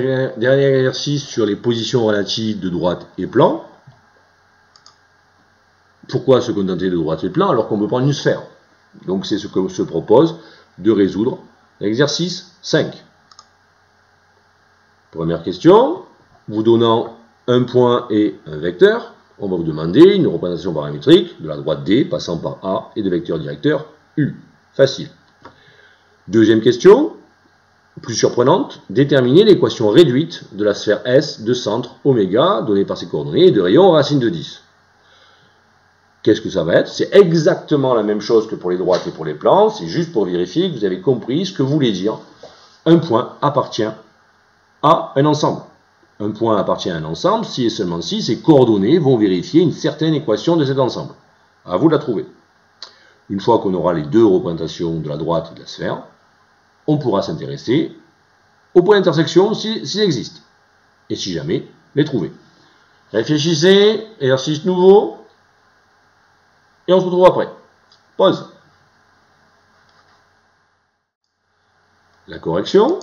dernier exercice sur les positions relatives de droite et plan. Pourquoi se contenter de droite et plan alors qu'on peut prendre une sphère? Donc c'est ce que se propose de résoudre l'exercice 5. Première question, vous donnant un point et un vecteur, on va vous demander une représentation paramétrique de la droite D passant par A et de vecteur directeur U. Facile. Deuxième question, plus surprenante, déterminer l'équation réduite de la sphère S de centre oméga donnée par ses coordonnées et de rayon racine de 10. Qu'est-ce que ça va être? C'est exactement la même chose que pour les droites et pour les plans, c'est juste pour vérifier que vous avez compris ce que voulait dire un point appartient à un ensemble. Un point appartient à un ensemble si et seulement si ses coordonnées vont vérifier une certaine équation de cet ensemble. À vous de la trouver. Une fois qu'on aura les deux représentations de la droite et de la sphère, on pourra s'intéresser aux points d'intersection s'ils existent. Et si jamais, les trouver. Réfléchissez, exercice nouveau. Et on se retrouve après. Pause. La correction.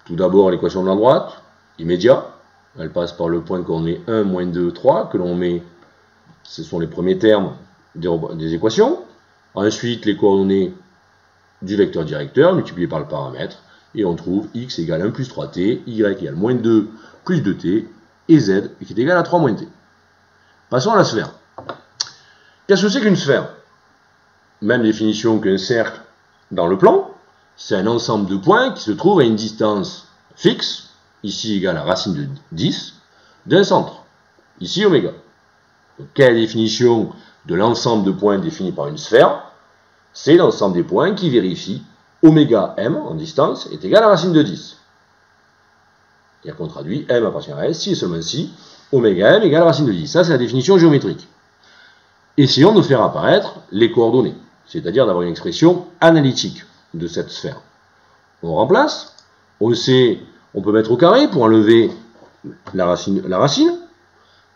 Tout d'abord, l'équation de la droite. Immédiat. Elle passe par le point coordonné 1, moins 2, 3, que l'on met, ce sont les premiers termes des équations. Ensuite, les coordonnées du vecteur directeur multipliées par le paramètre. Et on trouve x égale 1 plus 3t, y égale moins 2 plus 2t, et z qui est égal à 3 moins t. Passons à la sphère. Qu'est-ce que c'est qu'une sphère? Même définition qu'un cercle dans le plan. C'est un ensemble de points qui se trouvent à une distance fixe, ici égale à racine de 10, d'un centre, ici oméga. Donc, quelle est la définition de l'ensemble de points défini par une sphère? C'est l'ensemble des points qui vérifie oméga m en distance est égal à racine de 10. Et qu'on traduit m appartient à s si et seulement si oméga m égale à racine de 10. Ça, c'est la définition géométrique. Essayons de faire apparaître les coordonnées, c'est-à-dire d'avoir une expression analytique de cette sphère. On remplace, on sait, on peut mettre au carré pour enlever la racine,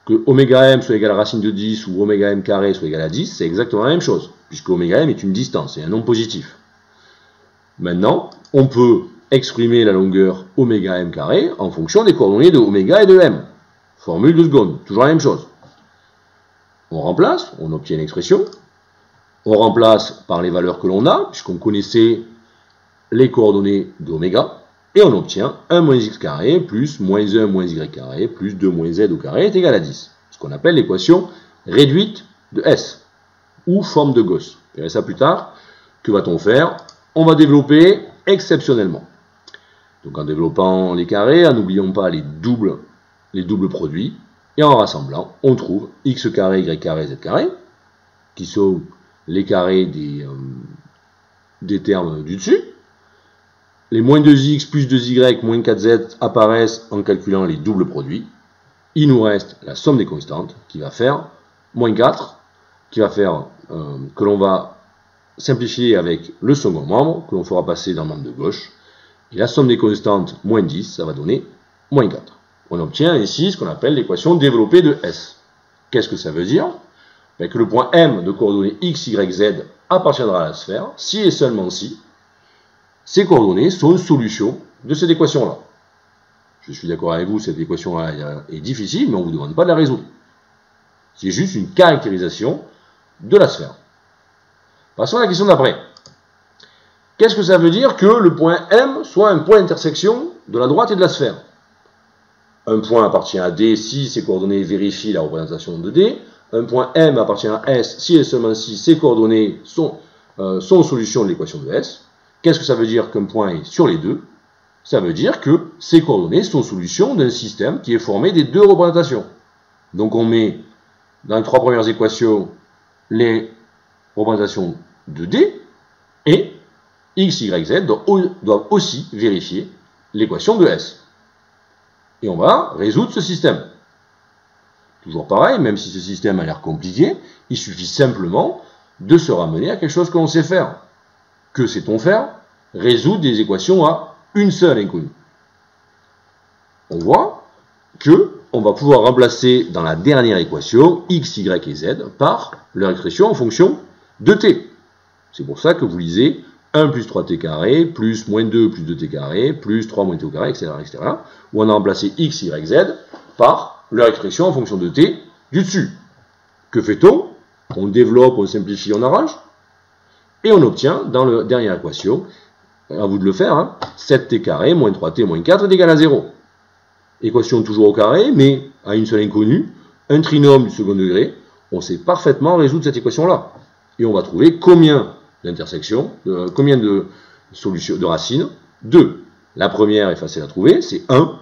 que oméga m soit égal à racine de 10 ou oméga m carré soit égal à 10, c'est exactement la même chose, puisque oméga m est une distance, c'est un nombre positif. Maintenant, on peut exprimer la longueur oméga m carré en fonction des coordonnées de oméga et de m. Formule de seconde, toujours la même chose. On remplace, on obtient une expression. On remplace par les valeurs que l'on a, puisqu'on connaissait les coordonnées d'oméga. Et on obtient 1 moins x carré plus moins 1 moins y carré plus 2 moins z au carré est égal à 10. Ce qu'on appelle l'équation réduite de S, ou forme de Gauss. On verra ça plus tard. Que va-t-on faire? On va développer exceptionnellement. Donc en développant les carrés, en n'oubliant pas les doubles produits. Et en rassemblant, on trouve x carré, y carré, z carré, qui sont les carrés des termes du dessus. Les moins 2x plus 2y moins 4z apparaissent en calculant les doubles produits. Il nous reste la somme des constantes qui va faire moins 4, qui va faire que l'on va simplifier avec le second membre, que l'on fera passer dans le membre de gauche. Et la somme des constantes, moins 10, ça va donner moins 4. On obtient ainsi ce qu'on appelle l'équation développée de S. Qu'est-ce que ça veut dire? Que le point M de coordonnées x, y, z appartiendra à la sphère, si et seulement si ces coordonnées sont une solution de cette équation-là. Je suis d'accord avec vous, cette équation-là est difficile, mais on ne vous demande pas de la résoudre. C'est juste une caractérisation de la sphère. Passons à la question d'après. Qu'est-ce que ça veut dire que le point M soit un point d'intersection de la droite et de la sphère? Un point appartient à D si ses coordonnées vérifient la représentation de D. Un point M appartient à S si et seulement si ses coordonnées sont solution de l'équation de S. Qu'est-ce que ça veut dire qu'un point est sur les deux? Ça veut dire que ces coordonnées sont solution d'un système qui est formé des deux représentations. Donc on met dans les trois premières équations les représentations de D et x, y, z doivent aussi vérifier l'équation de S. Et on va résoudre ce système. Toujours pareil, même si ce système a l'air compliqué, il suffit simplement de se ramener à quelque chose que l'on sait faire. Que sait-on faire? Résoudre des équations à une seule inconnue. On voit que on va pouvoir remplacer dans la dernière équation x, y et z par leur expression en fonction de t. C'est pour ça que vous lisez 1 plus 3t carré, plus moins 2 plus 2t carré, plus 3 moins t au carré, etc., etc. Où on a remplacé x, y, z par leur expression en fonction de t du dessus. Que fait-on? On développe, on simplifie, on arrange. Et on obtient, dans la dernière équation, à vous de le faire, hein, 7t carré moins 3t moins 4 est égal à 0. Équation toujours au carré, mais à une seule inconnue, un trinôme du second degré, on sait parfaitement résoudre cette équation-là. Et on va trouver combien d'intersections, combien de solutions, de racines? 2. La première est facile à trouver, c'est 1.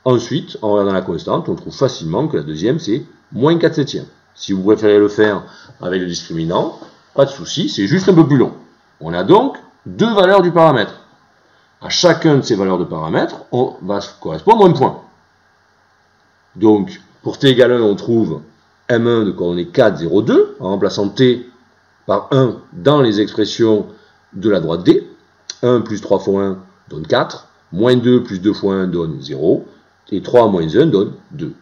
Ensuite, en regardant la constante, on trouve facilement que la deuxième, c'est moins 4 septièmes. Si vous préférez le faire avec le discriminant, pas de souci, c'est juste un peu plus long. On a donc deux valeurs du paramètre. À chacun de ces valeurs de paramètres, on va correspondre un point. Donc, pour t égale 1, on trouve m1 de coordonnées 4, 0, 2, en remplaçant t par 1 dans les expressions de la droite D. 1 plus 3 fois 1 donne 4, moins 2 plus 2 fois 1 donne 0, et 3 moins 1 donne 2.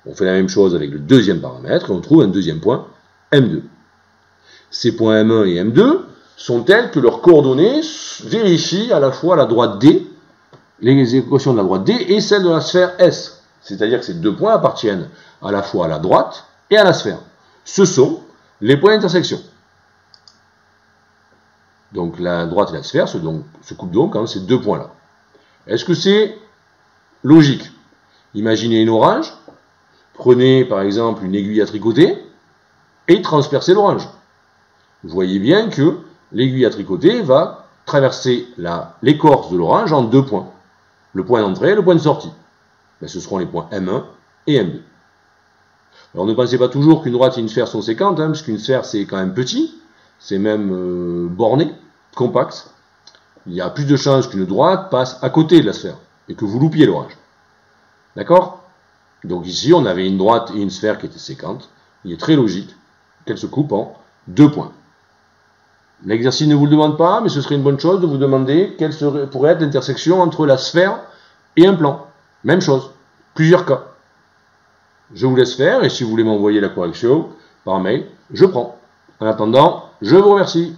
On fait la même chose avec le deuxième paramètre, et on trouve un deuxième point, m2. Ces points m1 et m2 sont tels que leurs coordonnées vérifient à la fois la droite D, les équations de la droite D, et celles de la sphère S. C'est-à-dire que ces deux points appartiennent à la fois à la droite et à la sphère. Ce sont les points d'intersection. Donc la droite et la sphère se coupent donc en ces deux points-là. Est-ce que c'est logique? Imaginez une orange, prenez par exemple une aiguille à tricoter et transpercez l'orange. Vous voyez bien que l'aiguille à tricoter va traverser l'écorce de l'orange en deux points. Le point d'entrée et le point de sortie. Ben, ce seront les points M1 et M2. Alors ne pensez pas toujours qu'une droite et une sphère sont séquentes, parce qu'une sphère c'est quand même petit, c'est même borné, compact. Il y a plus de chances qu'une droite passe à côté de la sphère et que vous loupiez l'orage. D'accord? Donc ici on avait une droite et une sphère qui étaient séquentes. Il est très logique qu'elles se coupent en deux points. L'exercice ne vous le demande pas, mais ce serait une bonne chose de vous demander quelle pourrait être l'intersection entre la sphère et un plan. Même chose, plusieurs cas. Je vous laisse faire, et si vous voulez m'envoyer la correction par mail, je prends. En attendant, je vous remercie.